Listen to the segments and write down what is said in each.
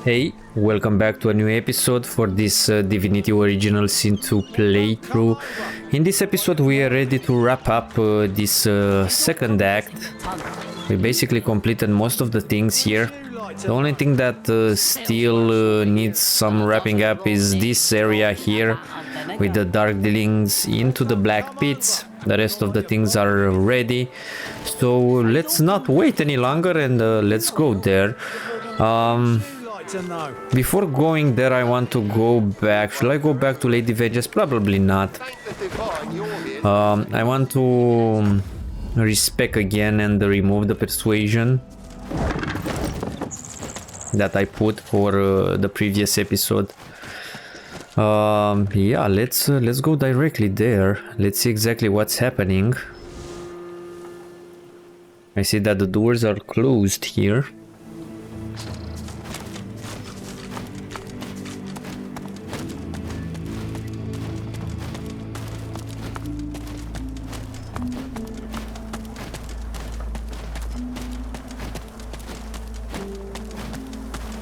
Hey, welcome back to a new episode for this Divinity Original Sin 2 playthrough. In this episode we are ready to wrap up this second act. We basically completed most of the things here. The only thing that still needs some wrapping up is this area here with the dark dealings into the black pits. The rest of the things are ready, so let's not wait any longer and let's go there. Before going there, I want to go back. Should I go back to Lady Vengeance? Probably not. I want to respec again and remove the persuasion that I put for the previous episode. Yeah, let's go directly there. Let's see exactly what's happening. I see that the doors are closed here.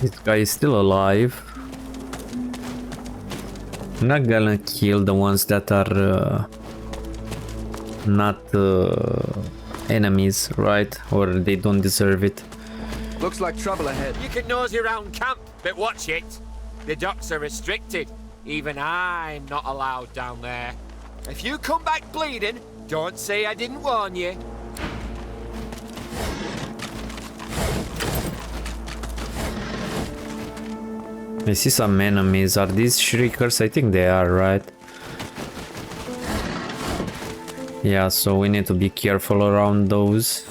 This guy is still alive. I'm not gonna kill the ones that are not enemies, right? Or they don't deserve it. Looks like trouble ahead. You can nose around camp, but watch it. The docks are restricted. Even I'm not allowed down there. If you come back bleeding, don't say I didn't warn you. I see some enemies. Are these shriekers? I think they are, right? Yeah, so we need to be careful around those.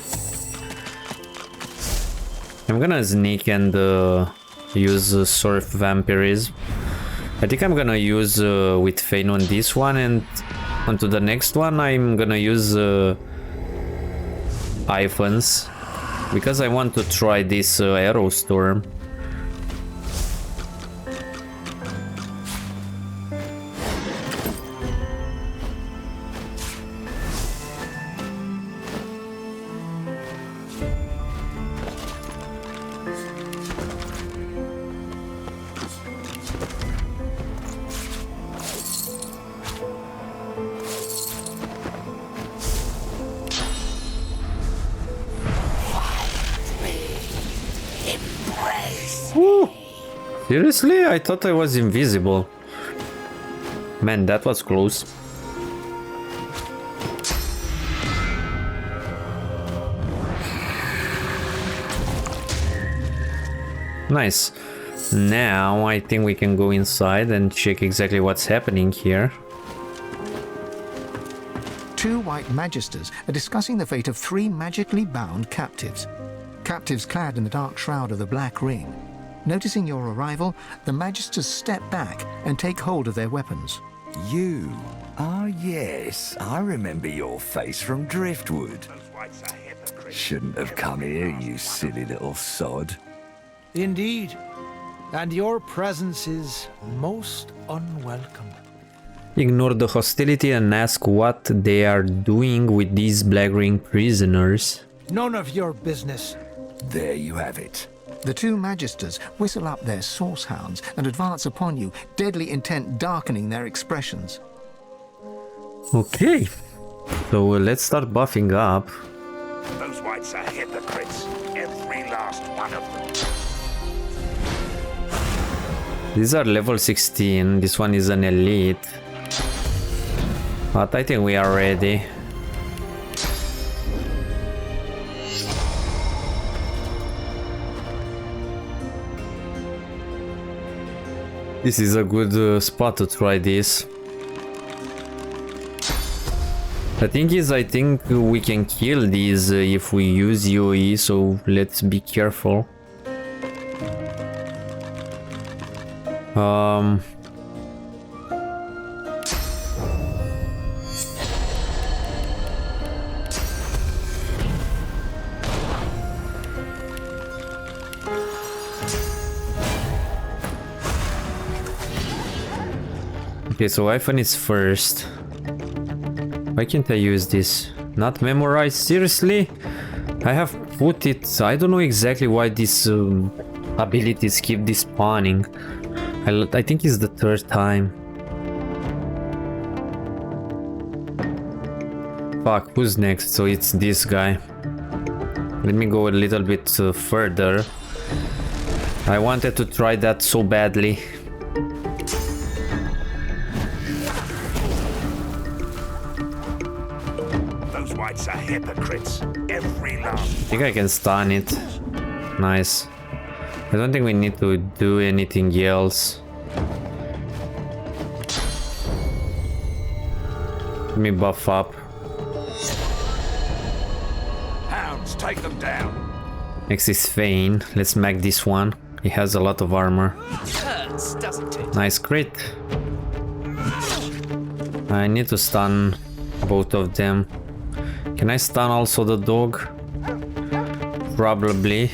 I'm gonna sneak and use Surf Vampirism. I think I'm gonna use with Fane on this one, and onto the next one I'm gonna use Ifan's, because I want to try this Arrow Storm. Seriously? I thought I was invisible. Man, that was close. Nice. Now I think we can go inside and check exactly what's happening here. Two white magisters are discussing the fate of three magically bound captives. Captives clad in the dark shroud of the Black Ring. Noticing your arrival, the magisters step back and take hold of their weapons. You? Ah, yes. I remember your face from Driftwood. Shouldn't have come here, you silly little sod. Indeed. And your presence is most unwelcome. Ignore the hostility and ask what they are doing with these Black Ring prisoners. None of your business. There you have it. The two magisters whistle up their source hounds and advance upon you, deadly intent darkening their expressions. Okay, so let's start buffing up. Those whites are hypocrites, every last one of them. These are level 16, this one is an elite. But I think we are ready. This is a good spot to try this. The thing is, I think we can kill these if we use UE, so let's be careful. Okay, so Ifan is first. Why can't I use this? Not memorize? Seriously? I have put it... I don't know exactly why this abilities keep despawning. I think it's the third time. Fuck, who's next? So it's this guy. Let me go a little bit further. I wanted to try that so badly. Those whites are hypocrites. Every last. I think I can stun it. Nice. I don't think we need to do anything else. Let me buff up. Hounds, take them down. Next is Fane. Let's mag this one. He has a lot of armor. Hurts, doesn't it? Nice crit. I need to stun both of them. Can I stun also the dog? Probably.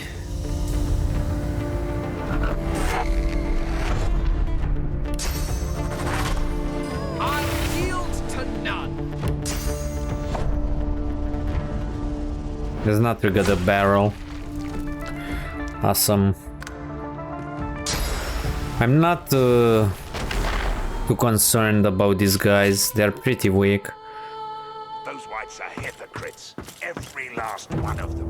I'll yield to none. Does not trigger the barrel. Awesome. I'm not too concerned about these guys. They're pretty weak. Those whites are hypocrites. Every last one of them.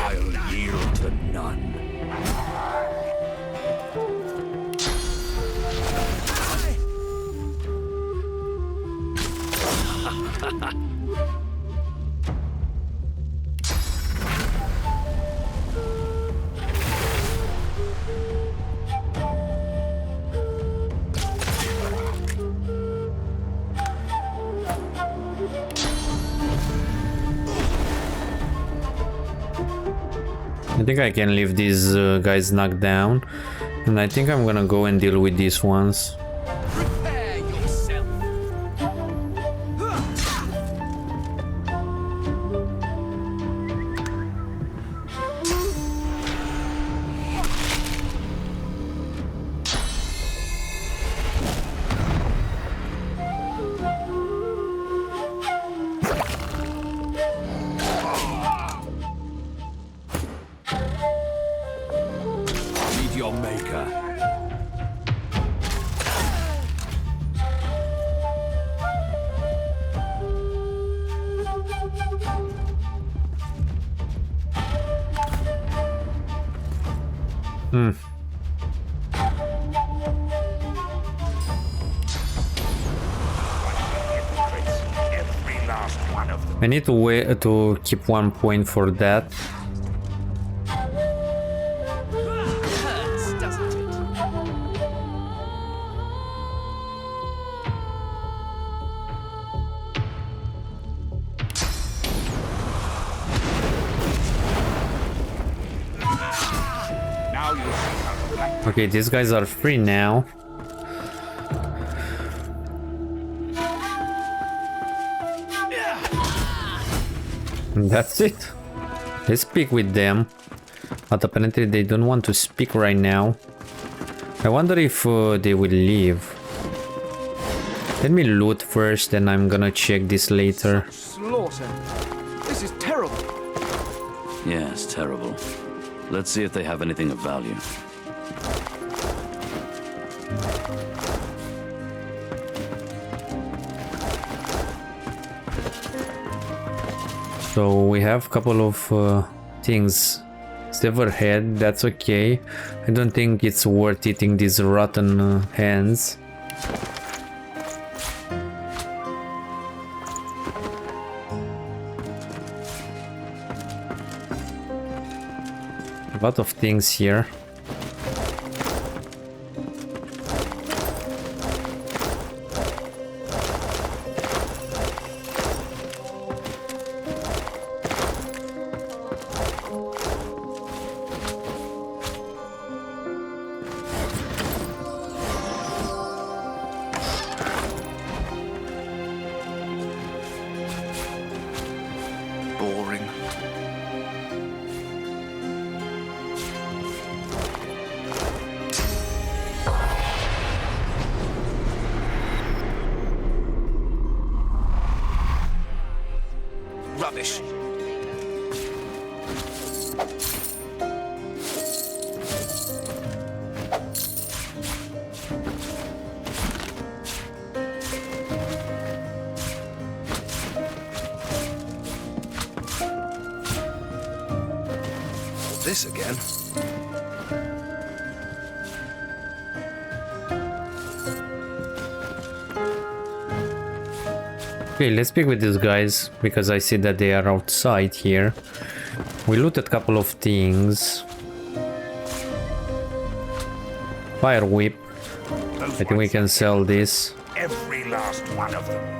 I'll yield to none. I think I can leave these guys knocked down, and I think I'm gonna go and deal with these ones. Prepare yourself. Meet your maker. Every last one of them. I need to wait to keep 1 point for that. Hurts, doesn't it? Now you see how the black Okay, these guys are free now. And that's it. Let's speak with them. But apparently they don't want to speak right now. I wonder if they will leave. Let me loot first, and I'm gonna check this later. Slaughter. This is terrible. Yes, terrible. Let's see if they have anything of value. So we have a couple of things. Sever head, that's okay. I don't think it's worth eating these rotten hands. A lot of things here. boring. rubbish. This again. Okay, let's speak with these guys, because I see that they are outside here. We looted a couple of things. Fire whip. I think we can sell this. Every last one of them.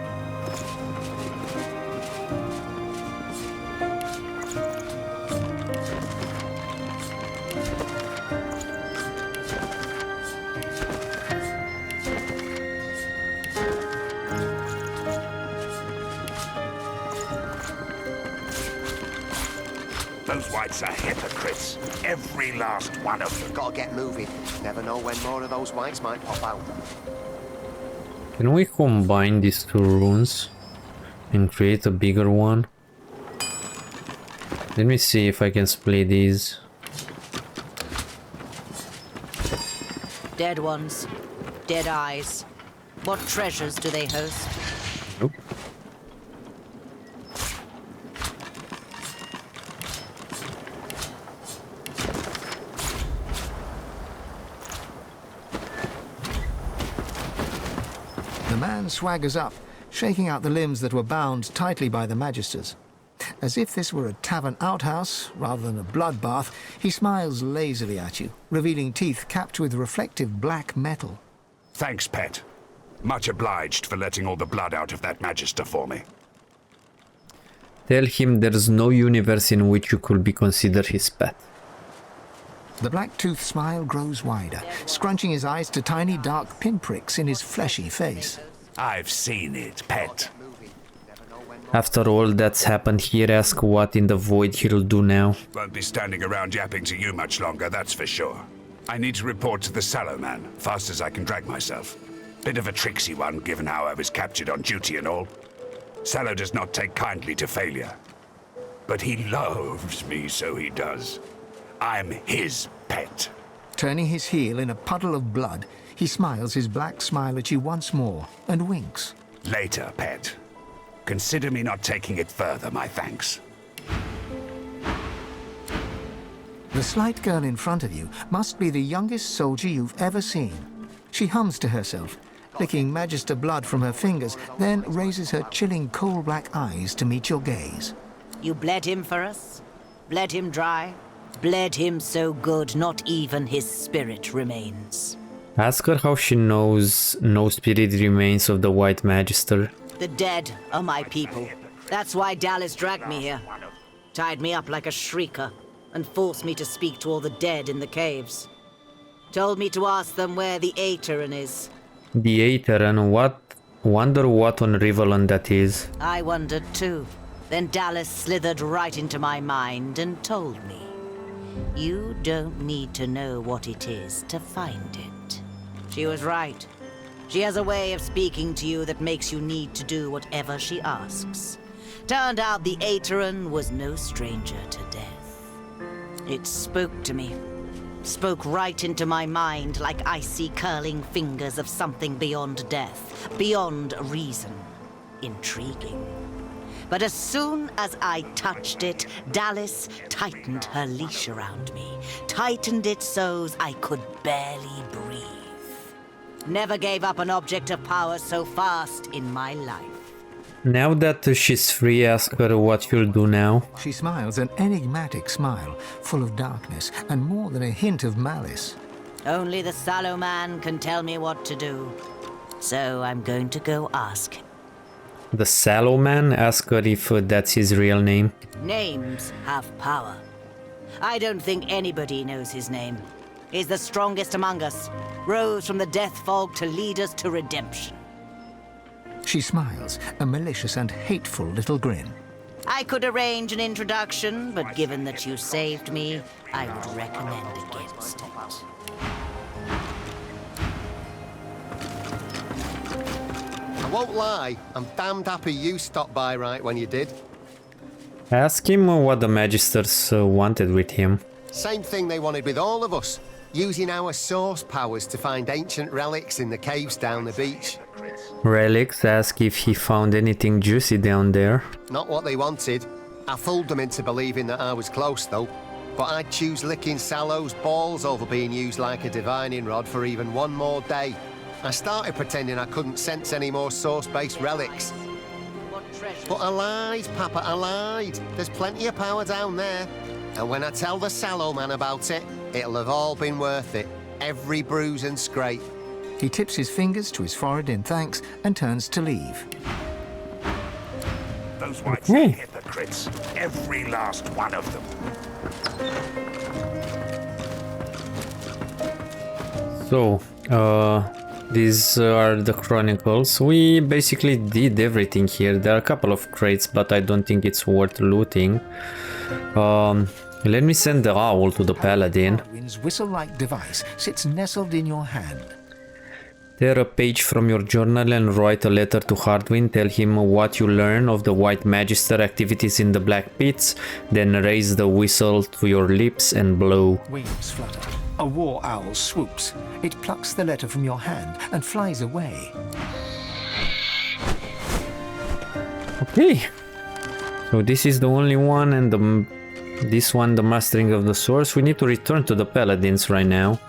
Those whites are hypocrites. Every last one of them. Gotta get moving. Never know when more of those whites might pop out. Can we combine these two runes and create a bigger one? Let me see if I can split these. Dead ones, dead eyes. What treasures do they host? Nope. The man swaggers up, shaking out the limbs that were bound tightly by the magisters. As if this were a tavern outhouse rather than a bloodbath, he smiles lazily at you, revealing teeth capped with reflective black metal. Thanks, pet. Much obliged for letting all the blood out of that magister for me. Tell him there's no universe in which you could be considered his pet. The black-toothed smile grows wider, scrunching his eyes to tiny dark pinpricks in his fleshy face. I've seen it, pet. After all that's happened here, ask what in the void he'll do now. Won't be standing around yapping to you much longer, that's for sure. I need to report to the Sallow Man, fast as I can drag myself. Bit of a tricksy one, given how I was captured on duty and all. Sallow does not take kindly to failure. But he loves me, so he does. I'm his pet. Turning his heel in a puddle of blood, he smiles his black smile at you once more and winks. Later, pet. Consider me not taking it further, my thanks. The slight girl in front of you must be the youngest soldier you've ever seen. She hums to herself, licking magister blood from her fingers, then raises her chilling coal-black eyes to meet your gaze. You bled him for us? Bled him dry? Bled him so good not even his spirit remains. Ask her how she knows no spirit remains of the White Magister. The dead are my people. That's why Dallas dragged me here. Tied me up like a shrieker and forced me to speak to all the dead in the caves. Told me to ask them where the Aetherin is. The Aetherin, what? Wonder what on Rivellon that is. I wondered too. Then Dallas slithered right into my mind and told me. You don't need to know what it is to find it. She was right. She has a way of speaking to you that makes you need to do whatever she asks. Turned out the Aetherin was no stranger to death. It spoke to me. Spoke right into my mind like icy curling fingers of something beyond death, beyond reason. Intriguing. But as soon as I touched it, Dallas tightened her leash around me. Tightened it so's I could barely breathe. Never gave up an object of power so fast in my life. Now that she's free, ask her what she'll do now. She smiles an enigmatic smile, full of darkness and more than a hint of malice. Only the Sallow Man can tell me what to do. So I'm going to go ask him. The Sallow Man? Ask her if that's his real name. Names have power. I don't think anybody knows his name. He's the strongest among us. Rose from the death fog to lead us to redemption. She smiles, a malicious and hateful little grin. I could arrange an introduction, but given that you saved me, I would recommend against it. I won't lie, I'm damned happy you stopped by right when you did. Ask him what the Magisters wanted with him. Same thing they wanted with all of us. Using our source powers to find ancient relics in the caves down the beach. Relics, ask if he found anything juicy down there. Not what they wanted. I fooled them into believing that I was close, though. But I'd choose licking Sallow's balls over being used like a divining rod for even one more day. I started pretending I couldn't sense any more source-based relics. But I lied, Papa, I lied. There's plenty of power down there. And when I tell the Sallow man about it, it'll have all been worth it. Every bruise and scrape. He tips his fingers to his forehead in thanks and turns to leave. Those whites are hypocrites. Every last one of them. So, these are the chronicles. We basically did everything here. There are a couple of crates, but I don't think it's worth looting. Let me send the owl to the paladin. Godwin's whistle-like device sits nestled in your hand. Tear a page from your journal and write a letter to Hardwin. Tell him what you learn of the White Magister activities in the Black Pits. Then raise the whistle to your lips and blow. Wings flutter. A war owl swoops. It plucks the letter from your hand and flies away. Okay. So this is the only one, and this one, the mastering of the swords. We need to return to the paladins right now.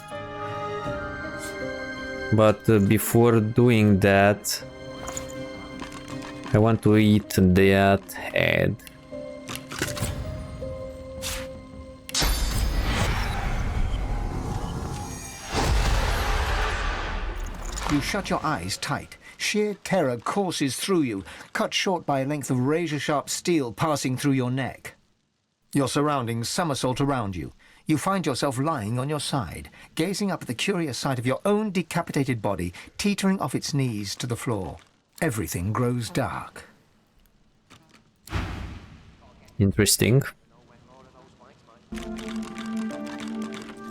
But before doing that, I want to eat that head. You shut your eyes tight. Sheer terror courses through you, cut short by a length of razor-sharp steel passing through your neck. Your surroundings somersault around you. You find yourself lying on your side, gazing up at the curious sight of your own decapitated body teetering off its knees to the floor. Everything grows dark. Interesting.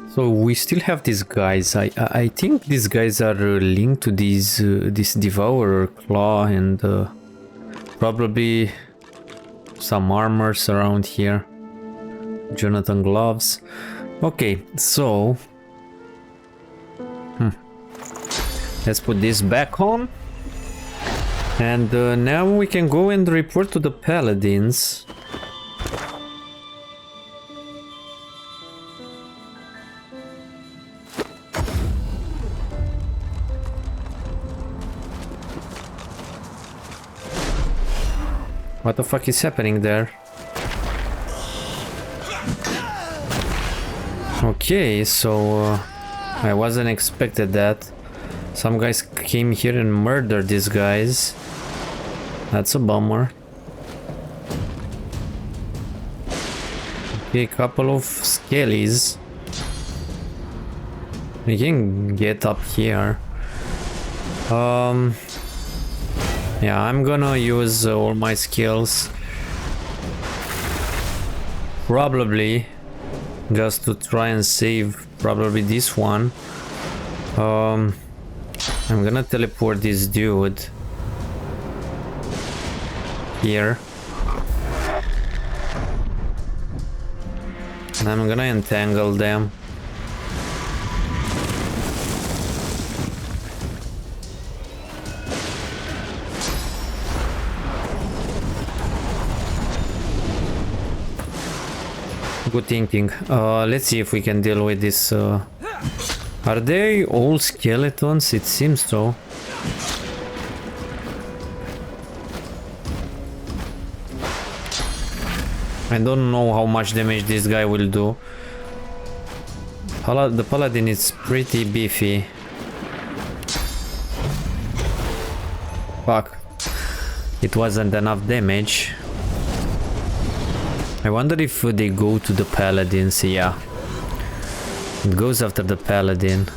So we still have these guys. I think these guys are linked to these this Devourer Claw and probably some armors around here. Jonathan gloves. Okay, so let's put this back on, and now we can go and report to the paladins. What the fuck is happening there? Okay, so I wasn't expected that. Some guys came here and murdered these guys. That's a bummer. Okay, couple of skellies. We can get up here. Yeah, I'm gonna use all my skills. Probably just to try and save probably this one. I'm gonna teleport this dude here, and I'm gonna entangle them. Good thinking. Let's see if we can deal with this. Are they all skeletons? It seems so. I don't know how much damage this guy will do. The paladin is pretty beefy. Fuck. It wasn't enough damage. I wonder if they go to the paladins. Yeah, it goes after the paladin.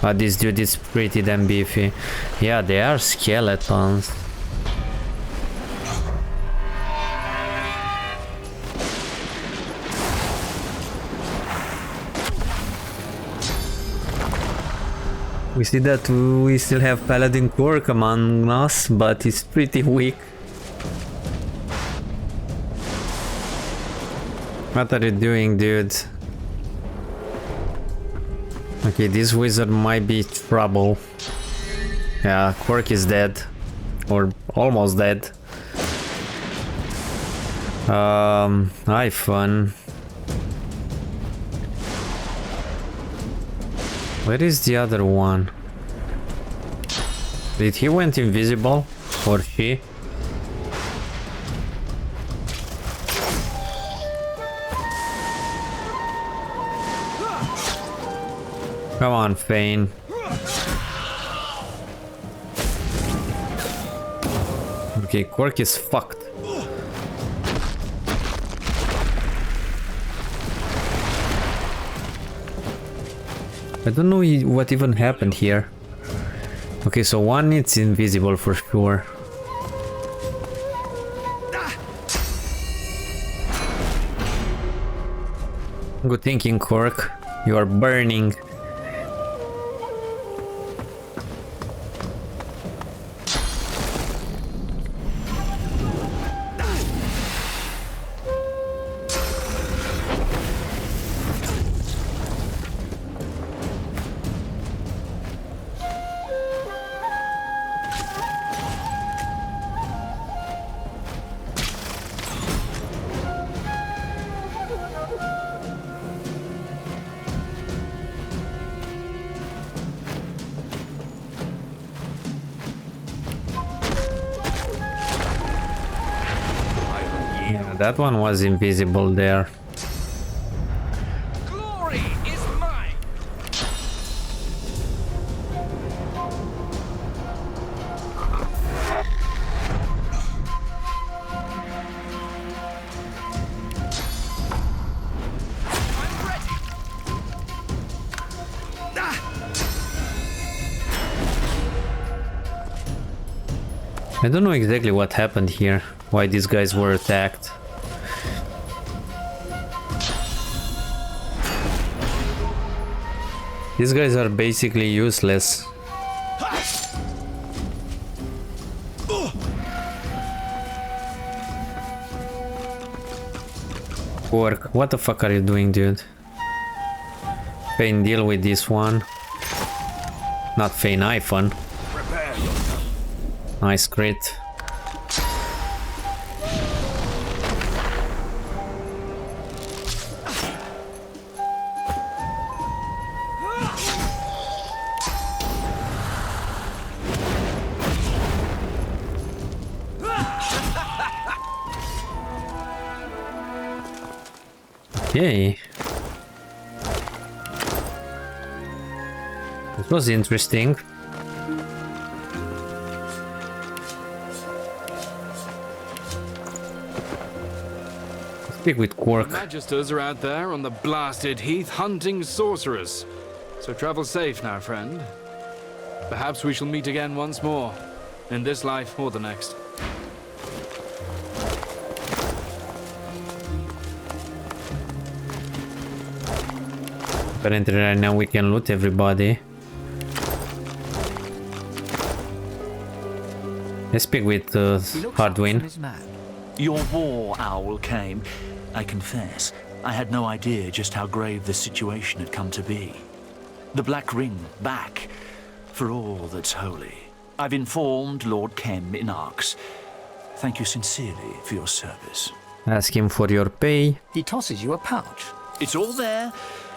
But this dude is pretty damn beefy. Yeah, they are skeletons. We see that we still have Paladin Quirk among us, but he's pretty weak. What are you doing, dude? Okay, this wizard might be trouble. Yeah, Quirk is dead. Or almost dead. Ifan. Where is the other one? Did he went invisible? Or she? Come on, Fane. Okay, Quirk is fucked. I don't know what even happened here. Okay, so one is invisible for sure. Good thinking, Quirk. You are burning. Yeah, that one was invisible there. Glory is mine. I'm ready. I don't know exactly what happened here, why these guys were attacked. These guys are basically useless. Work. What the fuck are you doing, dude? Fane, deal with this one. Not Fane Ifan. Nice crit. Okay. This was interesting. Speak with Quirk. Magisters are out there on the blasted heath hunting sorcerers. So travel safe now, friend. Perhaps we shall meet again once more, in this life or the next. Apparently right now we can loot everybody. Let's speak with Hardwin. Your war owl came. I confess, I had no idea just how grave the situation had come to be. The Black Ring back, for all that's holy. I've informed Lord Kem in Arx. Thank you sincerely for your service. Ask him for your pay. He tosses you a pouch. It's all there.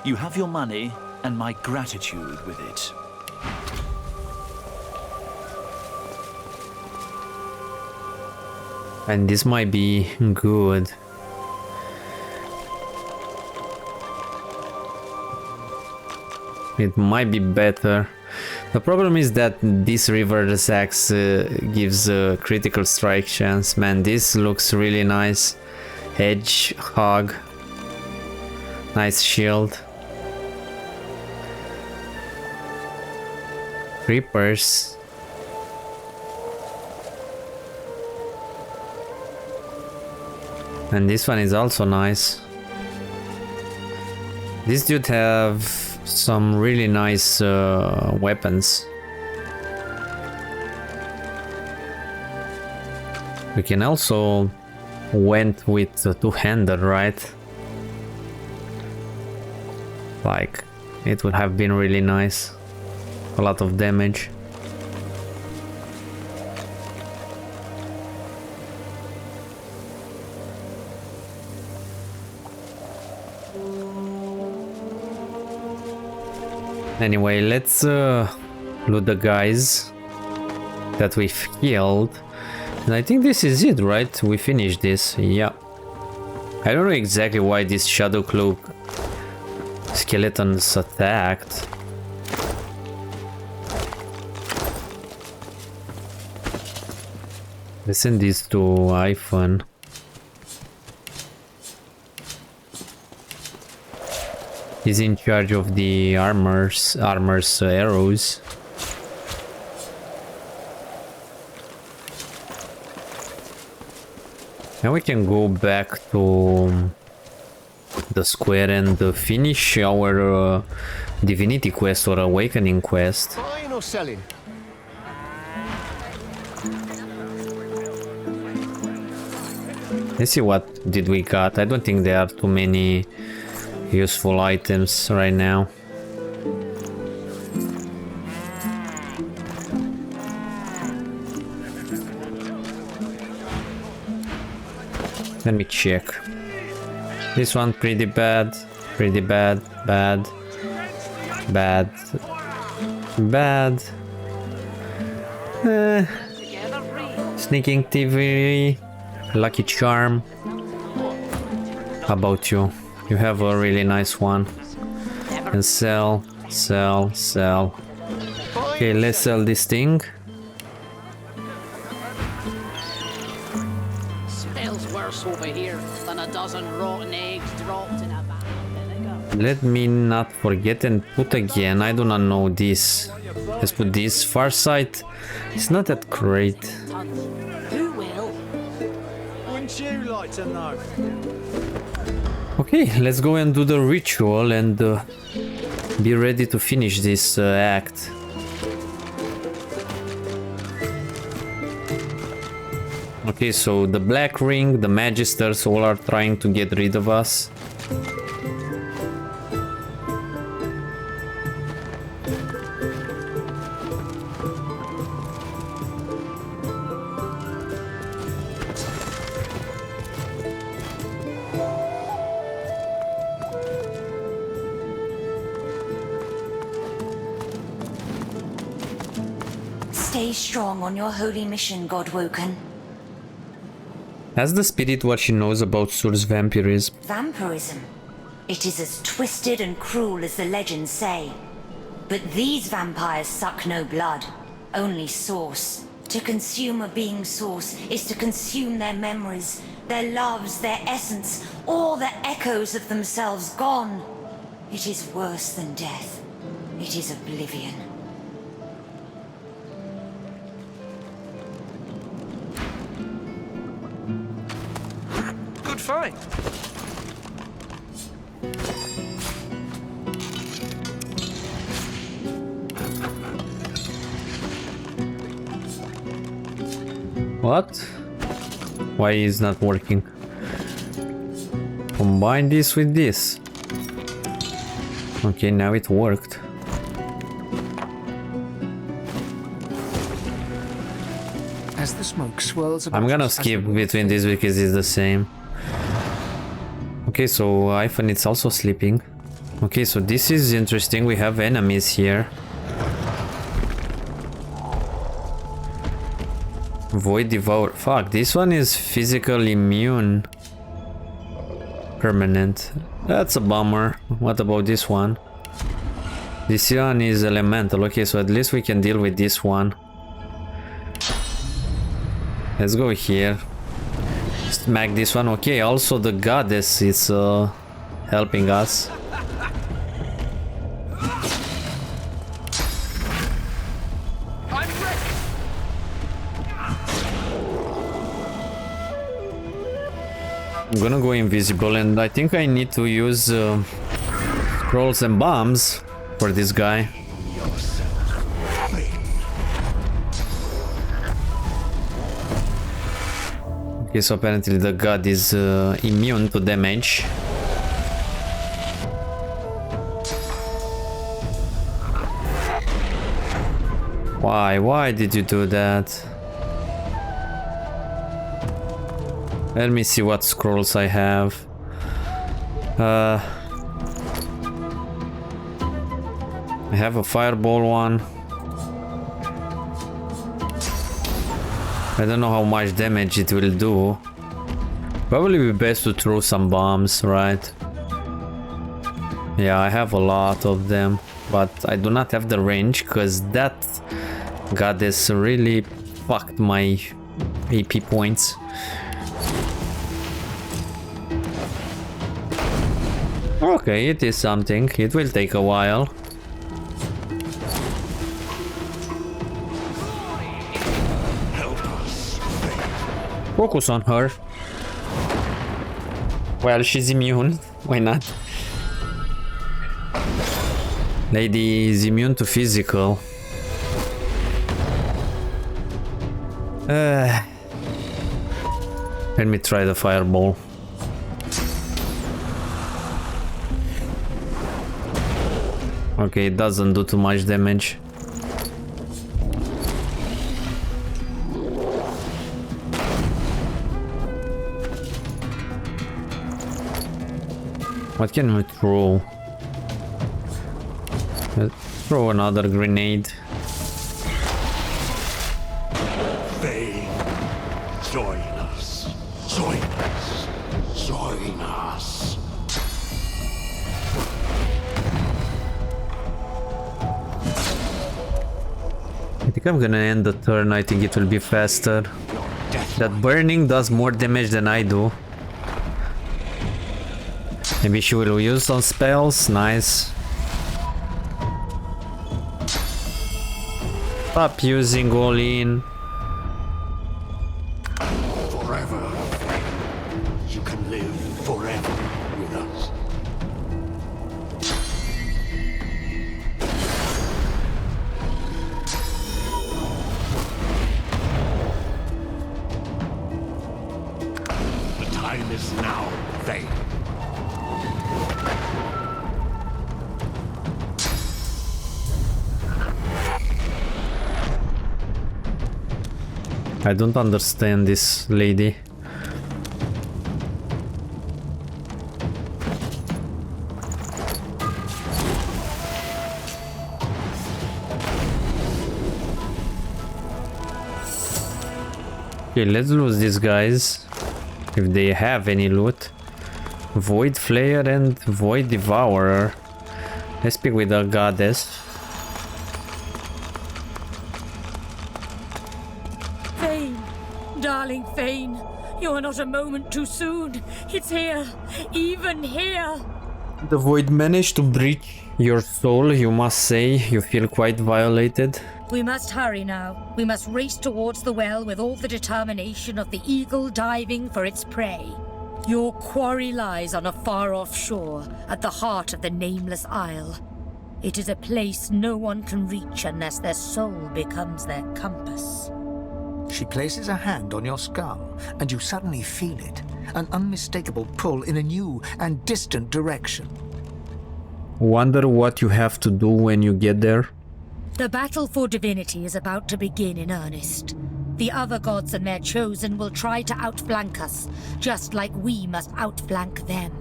You have your money and my gratitude with it. And this might be good. It might be better. The problem is that this River's axe gives critical strike chance. Man, this looks really nice. Edge, hog. Nice shield. Creepers. And this one is also nice. This dude have some really nice weapons. We can also went with two-handed, right? Like, it would have been really nice. A lot of damage. Anyway, let's loot the guys that we've killed. And I think this is it, right? We finished this, yeah. I don't know exactly why this Shadow Cloak skeletons attacked. Let's send this to Ifan. He's in charge of the armor's arrows. Now we can go back to the square and finish our Divinity quest or Awakening quest. Buying or selling? Let's see what did we got. I don't think there are too many useful items right now. Let me check. This one pretty bad, bad. Sneaking TV, lucky charm. How about you? You have a really nice one. And sell. Okay, let's sell this thing. Smells worse over here than a dozen rotten eggs dropped in a vat of vinegar. Let me not forget and put again. I do not know this. Let's put this. Far sight. It's not that great. Who will? Wouldn't you like to know? Okay, let's go and do the ritual and be ready to finish this act. Okay, so the Black Ring, the Magisters, all are trying to get rid of us. Stay strong on your holy mission, Godwoken. Ask the spirit what she knows about Sur's vampirism. Vampirism. It is as twisted and cruel as the legends say. But these vampires suck no blood, only source. To consume a being's source is to consume their memories, their loves, their essence, all the echoes of themselves gone. It is worse than death. It is oblivion. Good fight. What? Why is not working? Combine this with this. Okay, now it worked. As the smoke swirls about I'm gonna us, skip between these because it's the same. Okay, so Ifan is also sleeping. Okay, so this is interesting. We have enemies here. Void Devour. Fuck, this one is physical immune. Permanent. That's a bummer. What about this one? This one is elemental. Okay, so at least we can deal with this one. Let's go here. Smack this one. Okay, also the goddess is helping us. I'm gonna go invisible, and I think I need to use scrolls and bombs for this guy. Okay, so apparently the god is immune to damage. Why? Why did you do that? Let me see what scrolls I have. I have a fireball one. I don't know how much damage it will do. Probably be best to throw some bombs, right? Yeah, I have a lot of them, but I do not have the range because that goddess really fucked my AP points. Okay, it is something. It will take a while. Focus on her. Well, she's immune. Why not? Lady is immune to physical. Let me try the fireball. Okay, it doesn't do too much damage. What can we throw? Let's throw another grenade. Fane, join us. Join us. Join us. I think I'm gonna end the turn. I think it will be faster. That burning does more damage than I do. Maybe she will use some spells. Nice. Stop using all in. Forever. You can live forever with us. The time is now, Fane. I don't understand this lady. Okay, let's lose these guys if they have any loot. Void Flayer and Void Devourer. Let's speak with the goddess. Darling Fane, you are not a moment too soon. It's here, even here. The void managed to breach your soul, you must say. You feel quite violated. We must hurry now. We must race towards the well with all the determination of the eagle diving for its prey. Your quarry lies on a far-off shore, at the heart of the Nameless Isle. It is a place no one can reach unless their soul becomes their compass. She places a hand on your skull, and you suddenly feel it, an unmistakable pull in a new and distant direction. Wonder what you have to do when you get there? The battle for divinity is about to begin in earnest. The other gods and their chosen will try to outflank us, just like we must outflank them.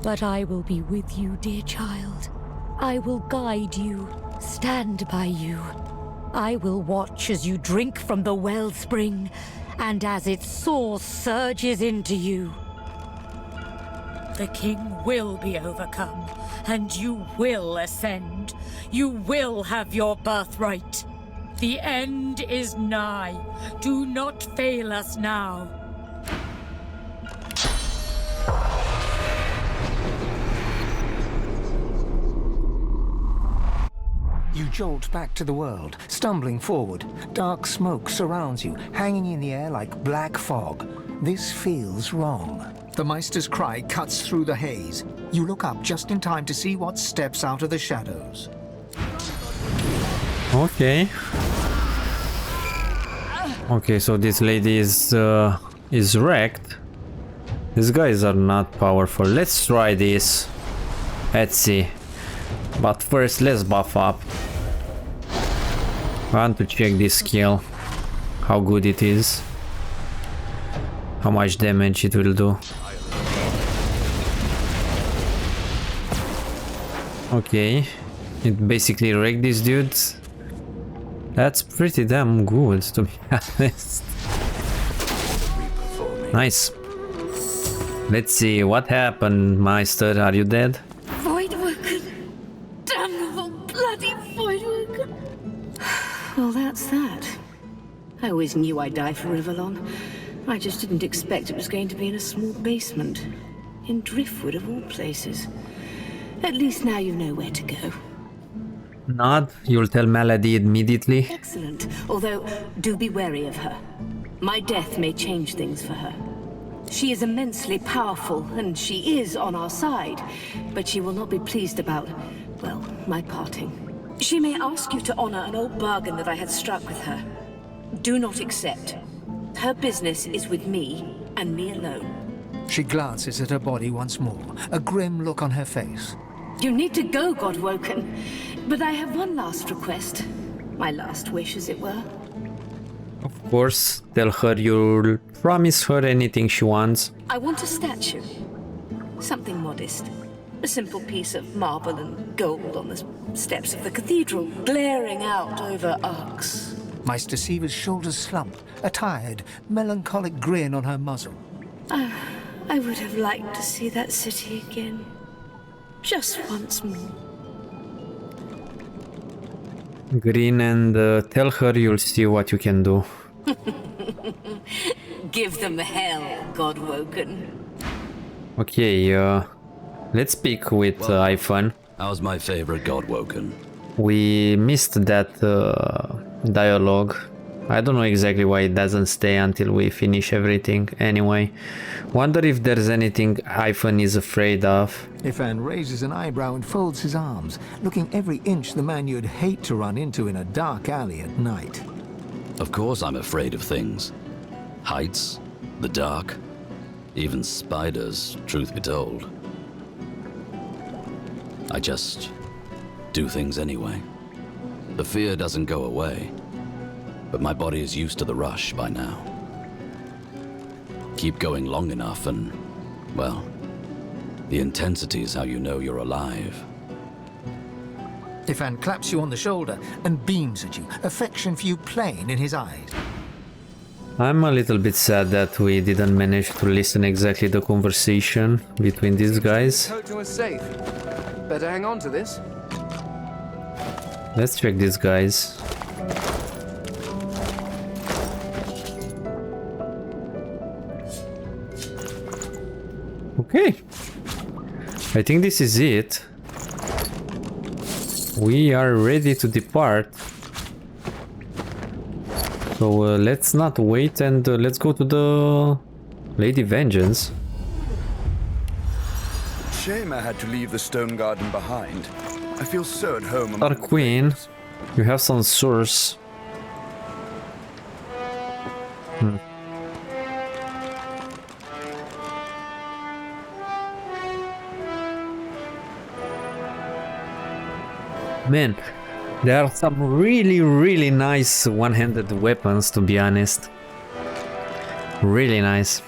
But I will be with you, dear child. I will guide you, stand by you. I will watch as you drink from the wellspring, and as its source surges into you. The king will be overcome, and you will ascend. You will have your birthright. The end is nigh. Do not fail us now. You jolt back to the world, stumbling forward. Dark smoke surrounds you, hanging in the air like black fog. This feels wrong. The Meister's cry cuts through the haze. You look up just in time to see what steps out of the shadows. Okay. Okay, so this lady is wrecked. These guys are not powerful. Let's try this. Let's see. But first, let's buff up. want to check this skill, how good it is, how much damage it will do. Okay, it basically wrecked these dudes. That's pretty damn good, to be honest. Nice. Let's see what happened, Meister. Are you dead? Voidwoken! Damnable bloody Voidwoken! Well, that's that. I always knew I'd die for Rivellon. I just didn't expect it was going to be in a small basement. In Driftwood, of all places. At least now you know where to go. Not. You'll tell Melody immediately. Excellent. Although, do be wary of her. My death may change things for her. She is immensely powerful, and she is on our side. But she will not be pleased about, well, my parting. She may ask you to honor an old bargain that I had struck with her. Do not accept. Her business is with me, and me alone. She glances at her body once more, a grim look on her face. You need to go, Godwoken. But I have one last request. My last wish, as it were. Of course, tell her you'll promise her anything she wants. I want a statue. Something modest. A simple piece of marble and gold on the steps of the cathedral, glaring out over arcs. Meister Siever's shoulders slump, a tired, melancholic grin on her muzzle. I would have liked to see that city again. Just once more. Grin and tell her you'll see what you can do. Give them hell, Godwoken. Okay, let's speak with Ifan. How's my favorite Godwoken? We missed that dialogue. I don't know exactly why it doesn't stay until we finish everything. Anyway, wonder if there's anything Ifan is afraid of. Ifan raises an eyebrow and folds his arms, looking every inch the man you'd hate to run into in a dark alley at night. Of course I'm afraid of things. Heights, the dark, even spiders, truth be told. I just do things anyway. The fear doesn't go away, but my body is used to the rush by now. Keep going long enough and, well, the intensity is how you know you're alive. Ifan claps you on the shoulder and beams at you, affection for you plain in his eyes. I'm a little bit sad that we didn't manage to listen exactly the conversation between these guys. Code to a safe. Better hang on to this. Let's check these guys. Okay, I think this is it. We are ready to depart. So let's not wait and let's go to the Lady Vengeance. Shame I had to leave the stone garden behind. I feel so at home among Our queen, you have some source. Man, there are some really nice one-handed weapons, to be honest. Really nice.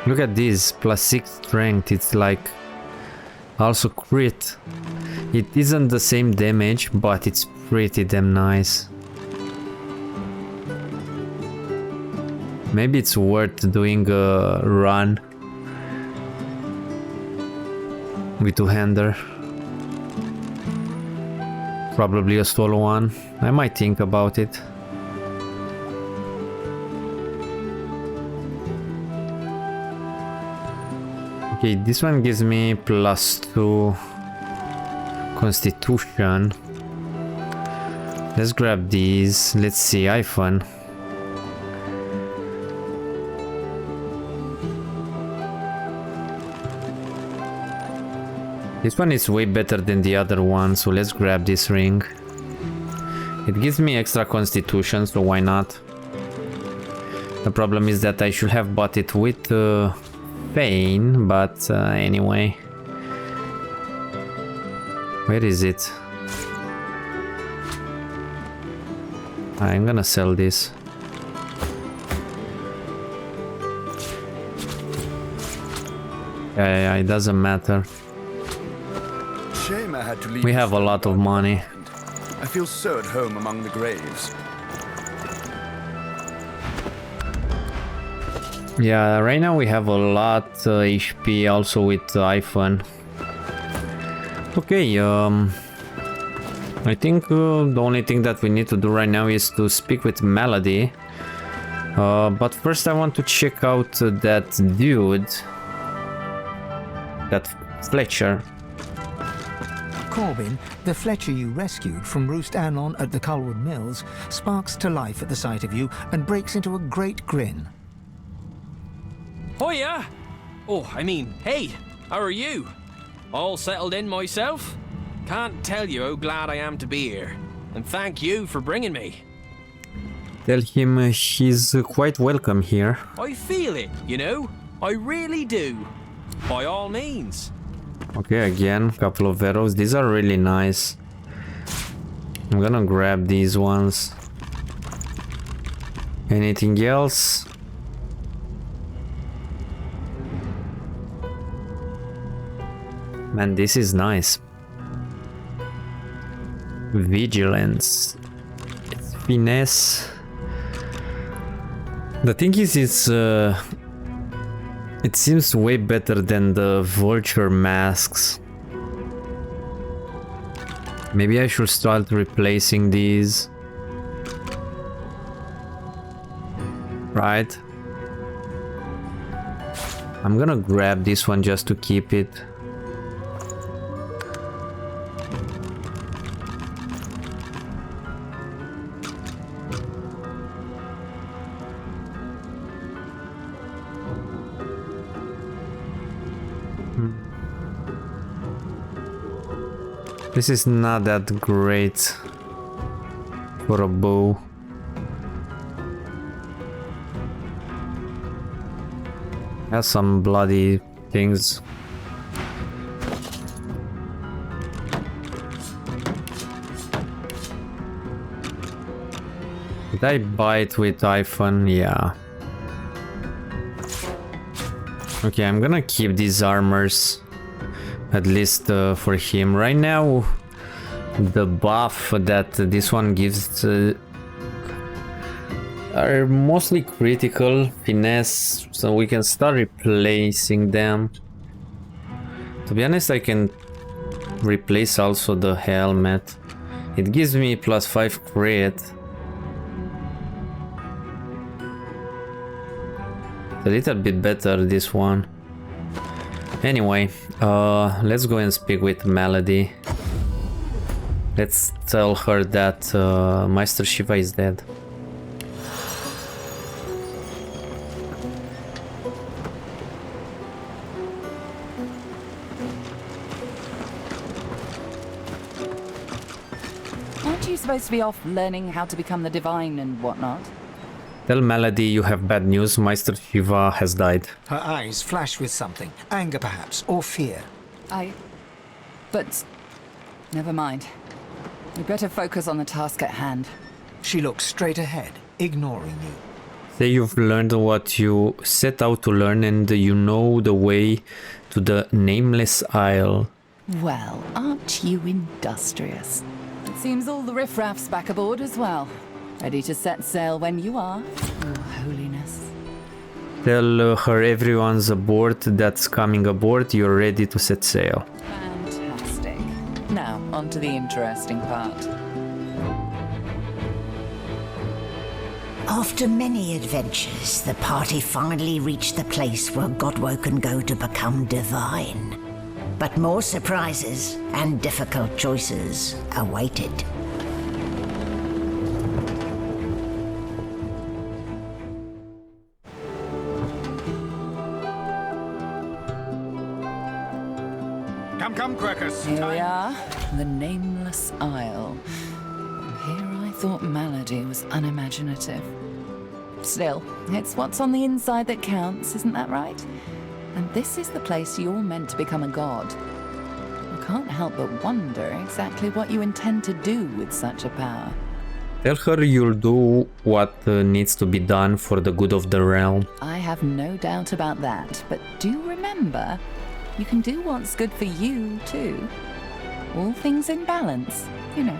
Look at this, +6 strength, it's like also crit. It isn't the same damage, but it's pretty damn nice. Maybe it's worth doing a run with two-hander. Probably a solo one. I might think about it. Okay, this one gives me +2 constitution. Let's grab these. Let's see, Ifan. This one is way better than the other one, so let's grab this ring. It gives me extra constitution, so why not? The problem is that I should have bought it with Fane, but anyway. Where is it? I'm gonna sell this. Yeah, it doesn't matter. Shame I had to leave. We have a lot of money. I feel so at home among the graves. Yeah, right now we have a lot HP also with Ifan. Okay, I think the only thing that we need to do right now is to speak with Melody. But first I want to check out that dude. That Fletcher. Corbin, the Fletcher you rescued from Roost Anon at the Culwood Mills, sparks to life at the sight of you and breaks into a great grin. Hiya! Oh, I mean, hey, how are you? All settled in myself? Can't tell you how glad I am to be here. And thank you for bringing me. Tell him he's quite welcome here. I feel it, you know? I really do. By all means. Okay, again, couple of arrows. These are really nice. I'm gonna grab these ones. Anything else? Man, this is nice. Vigilance. It's finesse. The thing is, it seems way better than the vulture masks. Maybe I should start replacing these. Right? I'm gonna grab this one just to keep it. This is not that great for a bow. Has some bloody things. Did I buy it with Ifan? Yeah. Okay, I'm gonna keep these armors. At least for him. Right now, the buff that this one gives are mostly critical, finesse, so we can start replacing them. To be honest, I can replace also the helmet. It gives me +5 crit. A little bit better, this one. Anyway, let's go and speak with Melody. Let's tell her that Meister Shiva is dead. Aren't you supposed to be off learning how to become the divine and whatnot? Tell Melody you have bad news. Meister Shiva has died. Her eyes flash with something. Anger, perhaps, or fear. But... never mind. We better focus on the task at hand. She looks straight ahead, ignoring you. Say you've learned what you set out to learn and you know the way to the Nameless Isle. Well, aren't you industrious? It seems all the riffraff's back aboard as well. Ready to set sail when you are, Your Holiness. Tell her everyone's aboard that's coming aboard, you're ready to set sail. Fantastic. Now, on to the interesting part. After many adventures, the party finally reached the place where Godwoken go to become divine. But more surprises and difficult choices awaited. Come, Quercus. Here we are, the Nameless Isle. Here I thought Melody was unimaginative. Still, it's what's on the inside that counts, isn't that right? And this is the place you're meant to become a god. I can't help but wonder exactly what you intend to do with such a power. Tell her you'll do what needs to be done for the good of the realm. I have no doubt about that, but do remember, you can do what's good for you, too. All things in balance, you know.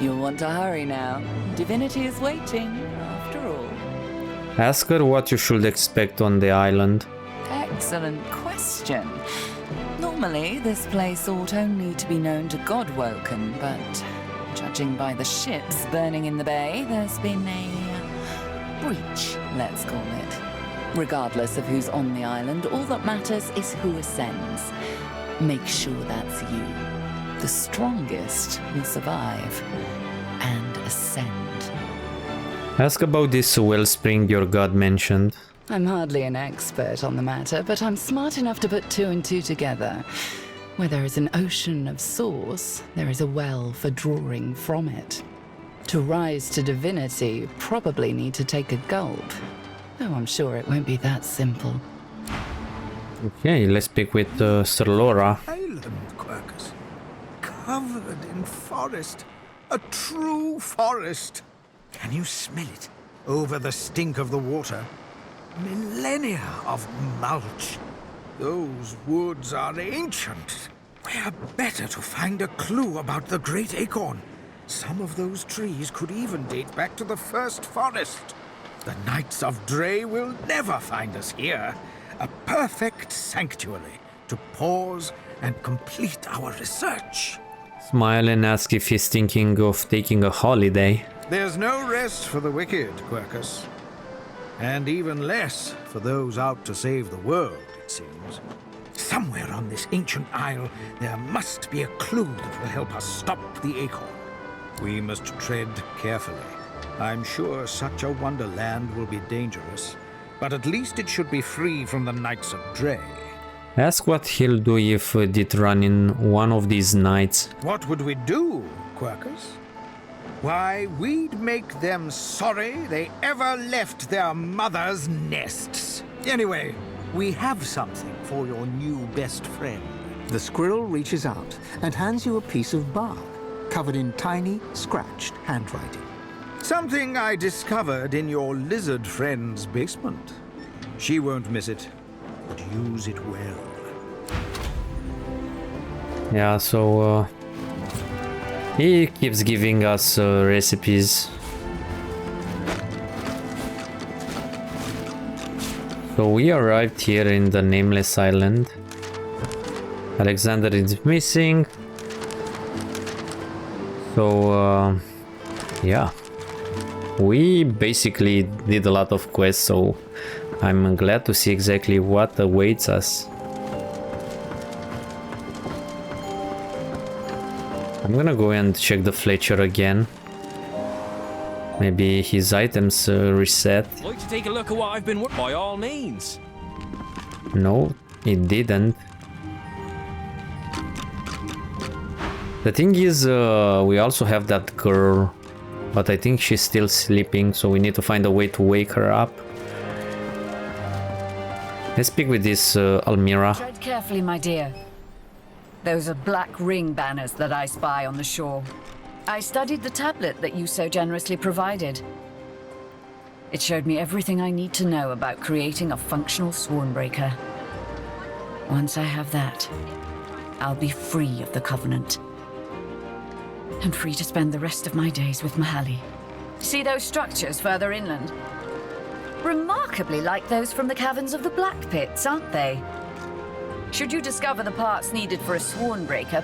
You'll want to hurry now. Divinity is waiting, after all. Ask her what you should expect on the island. Excellent question. Normally, this place ought only to be known to Godwoken, but judging by the ships burning in the bay, there's been a breach, let's call it. Regardless of who's on the island, all that matters is who ascends. Make sure that's you. The strongest will survive and ascend. Ask about this wellspring your god mentioned. I'm hardly an expert on the matter, but I'm smart enough to put two and two together. Where there is an ocean of source, there is a well for drawing from it. To rise to divinity, you probably need to take a gulp. Though I'm sure it won't be that simple. Okay, let's speak with Sir Laura. Island, Quercus. Covered in forest. A true forest. Can you smell it? Over the stink of the water. Millennia of mulch. Those woods are ancient. Where better to find a clue about the great acorn? Some of those trees could even date back to the first forest. The Knights of Dre will never find us here. A perfect sanctuary to pause and complete our research. Smile and ask if he's thinking of taking a holiday. There's no rest for the wicked, Quercus. And even less for those out to save the world, it seems. Somewhere on this ancient isle, there must be a clue that will help us stop the acorn. We must tread carefully. I'm sure such a wonderland will be dangerous, but at least it should be free from the Knights of Dre. Ask what he'll do if did run in one of these nights. What would we do, Quercus? Why, we'd make them sorry they ever left their mother's nests. Anyway, we have something for your new best friend. The squirrel reaches out and hands you a piece of bark, covered in tiny, scratched handwriting. Something I discovered in your lizard friend's basement. She won't miss it, but use it well. Yeah, so he keeps giving us recipes. So we arrived here in the Nameless Island. Alexander is missing. So yeah, we basically did a lot of quests, so I'm glad to see exactly what awaits us. I'm gonna go and check the Fletcher again. Maybe his items reset. I'd like to take a look at what I've been working by all means. No, it didn't. The thing is, we also have that girl, but I think she's still sleeping, so we need to find a way to wake her up. Let's speak with this Almira. Tread carefully, my dear. Those are black ring banners that I spy on the shore. I studied the tablet that you so generously provided. It showed me everything I need to know about creating a functional Swornbreaker. Once I have that, I'll be free of the Covenant. And free to spend the rest of my days with Mahaly. See those structures further inland? Remarkably like those from the caverns of the Black Pits, aren't they? Should you discover the parts needed for a Swornbreaker,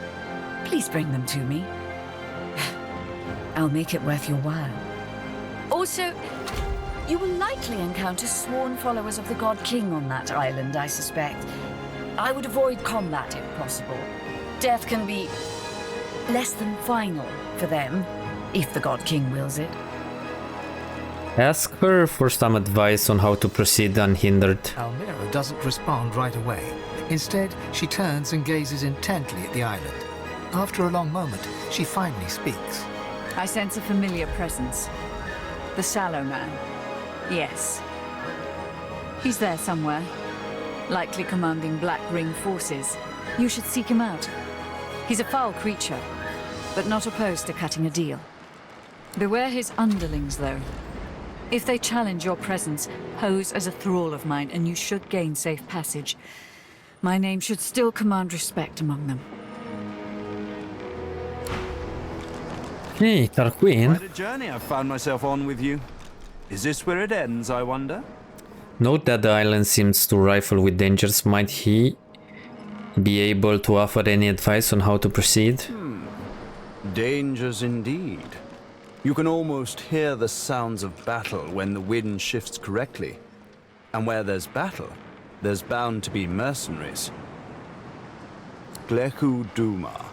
please bring them to me. I'll make it worth your while. Also, you will likely encounter sworn followers of the God King on that island, I suspect. I would avoid combat if possible. Death can be less than final for them, if the God King wills it. Ask her for some advice on how to proceed unhindered. Almira doesn't respond right away. Instead, she turns and gazes intently at the island. After a long moment, she finally speaks. I sense a familiar presence. The Sallow Man. Yes. He's there somewhere. Likely commanding Black Ring forces. You should seek him out. He's a foul creature, but not opposed to cutting a deal. Beware his underlings, though. If they challenge your presence, pose as a thrall of mine, and you should gain safe passage. My name should still command respect among them. Hey, Tarquin. Quite a journey I've found myself on with you. Is this where it ends, I wonder? Note that the island seems to rifle with dangers. Might he be able to offer any advice on how to proceed? Dangers indeed. You can almost hear the sounds of battle when the wind shifts correctly. And where there's battle, there's bound to be mercenaries. Gleku Duma,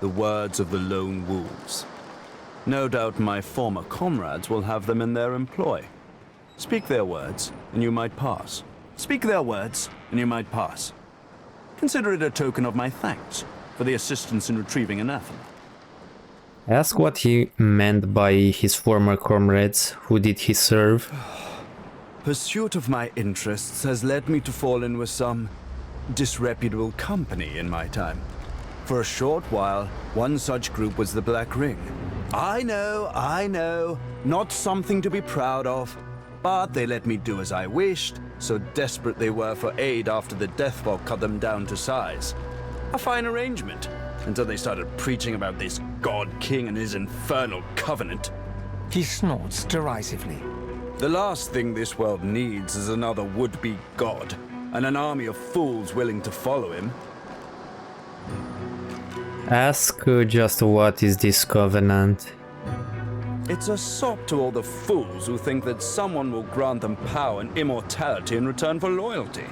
the words of the lone wolves. No doubt my former comrades will have them in their employ. Speak their words, and you might pass. Speak their words, and you might pass. Consider it a token of my thanks for the assistance in retrieving anathema. Ask what he meant by his former comrades. Who did he serve? Pursuit of my interests has led me to fall in with some disreputable company in my time. For a short while, one such group was the Black Ring. I know, not something to be proud of, but they let me do as I wished, so desperate they were for aid after the Deathfall cut them down to size. A fine arrangement, until they started preaching about this God King and his infernal covenant. He snorts derisively. The last thing this world needs is another would-be god, and an army of fools willing to follow him. Ask just what is this covenant? It's a sop to all the fools who think that someone will grant them power and immortality in return for loyalty.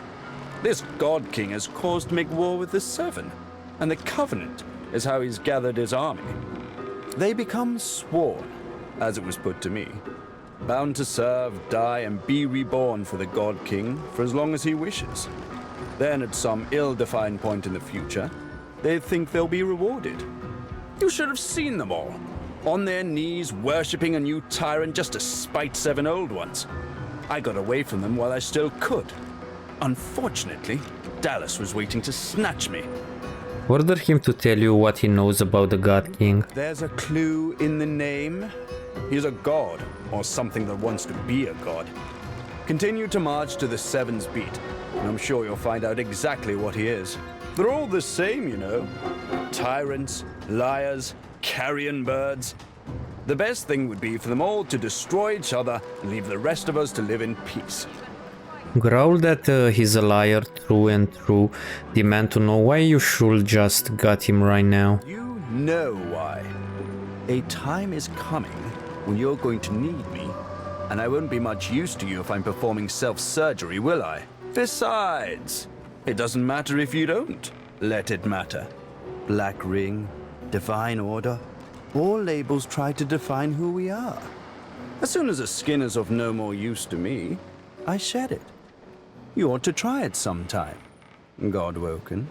This God King has caused to make war with the Seven, and the Covenant is how he's gathered his army. They become sworn, as it was put to me, bound to serve, die, and be reborn for the God King for as long as he wishes. Then at some ill-defined point in the future, they think they'll be rewarded. You should have seen them all, on their knees worshipping a new tyrant just to spite 7 old ones. I got away from them while I still could. Unfortunately, Dallas was waiting to snatch me. Order him to tell you what he knows about the God King. There's a clue in the name. He's a god, or something that wants to be a god. Continue to march to the Seven's beat, and I'm sure you'll find out exactly what he is. They're all the same, you know. Tyrants, liars, carrion birds. The best thing would be for them all to destroy each other and leave the rest of us to live in peace. Growl that he's a liar through and through. Demand to know why you should just gut him right now. You know why. A time is coming when you're going to need me, and I won't be much use to you if I'm performing self-surgery, will I? Besides, it doesn't matter if you don't. Let it matter. Black Ring, Divine Order, all labels try to define who we are. As soon as a skin is of no more use to me, I shed it. You ought to try it sometime, Godwoken.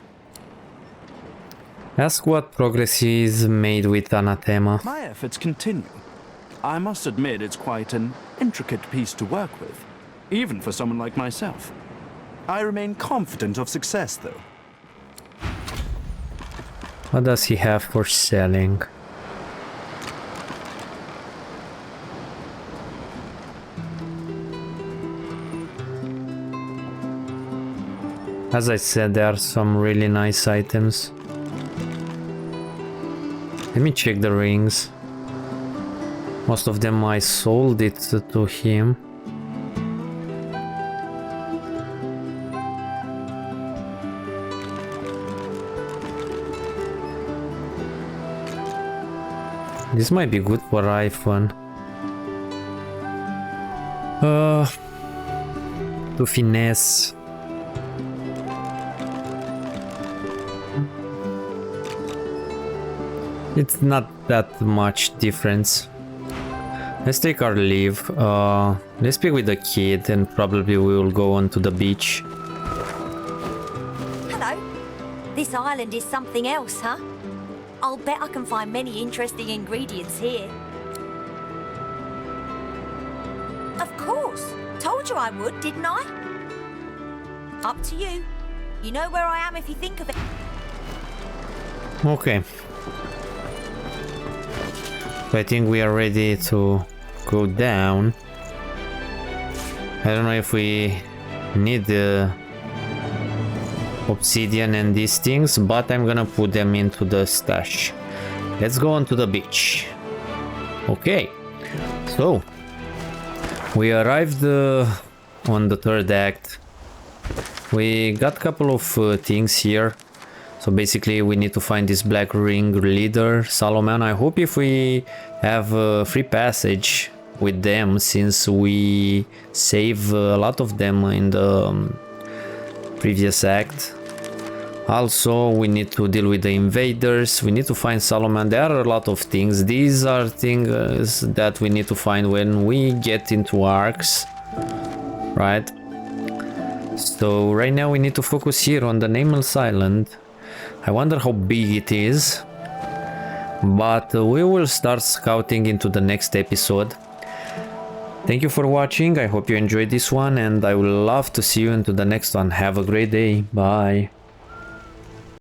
Ask what progress he's made with Anathema. My efforts continue. I must admit it's quite an intricate piece to work with, even for someone like myself. I remain confident of success, though. What does he have for selling? As I said, there are some really nice items. Let me check the rings. Most of them I sold it to him. This might be good for Ifan. To finesse. It's not that much difference. Let's take our leave. Let's speak with the kid and probably we will go on to the beach. Hello. This island is something else, huh? I'll bet I can find many interesting ingredients here. Of course. Told you I would, didn't I? Up to you. You know where I am if you think of it. Okay. So I think we are ready to go down. I don't know if we need the obsidian and these things, but I'm gonna put them into the stash. Let's go on to the beach. Okay, so we arrived on the third act. We got a couple of things here. So basically we need to find this black ring leader, Solomon. I hope if we have free passage with them, since we save a lot of them in the previous act. Also, we need to deal with the invaders. We need to find Solomon. There are a lot of things. These are things that we need to find when we get into arcs, right? So right now we need to focus here on the Nameless Island. I wonder how big it is, but we will start scouting into the next episode. Thank you for watching. I hope you enjoyed this one, and I would love to see you into the next one. Have a great day. Bye.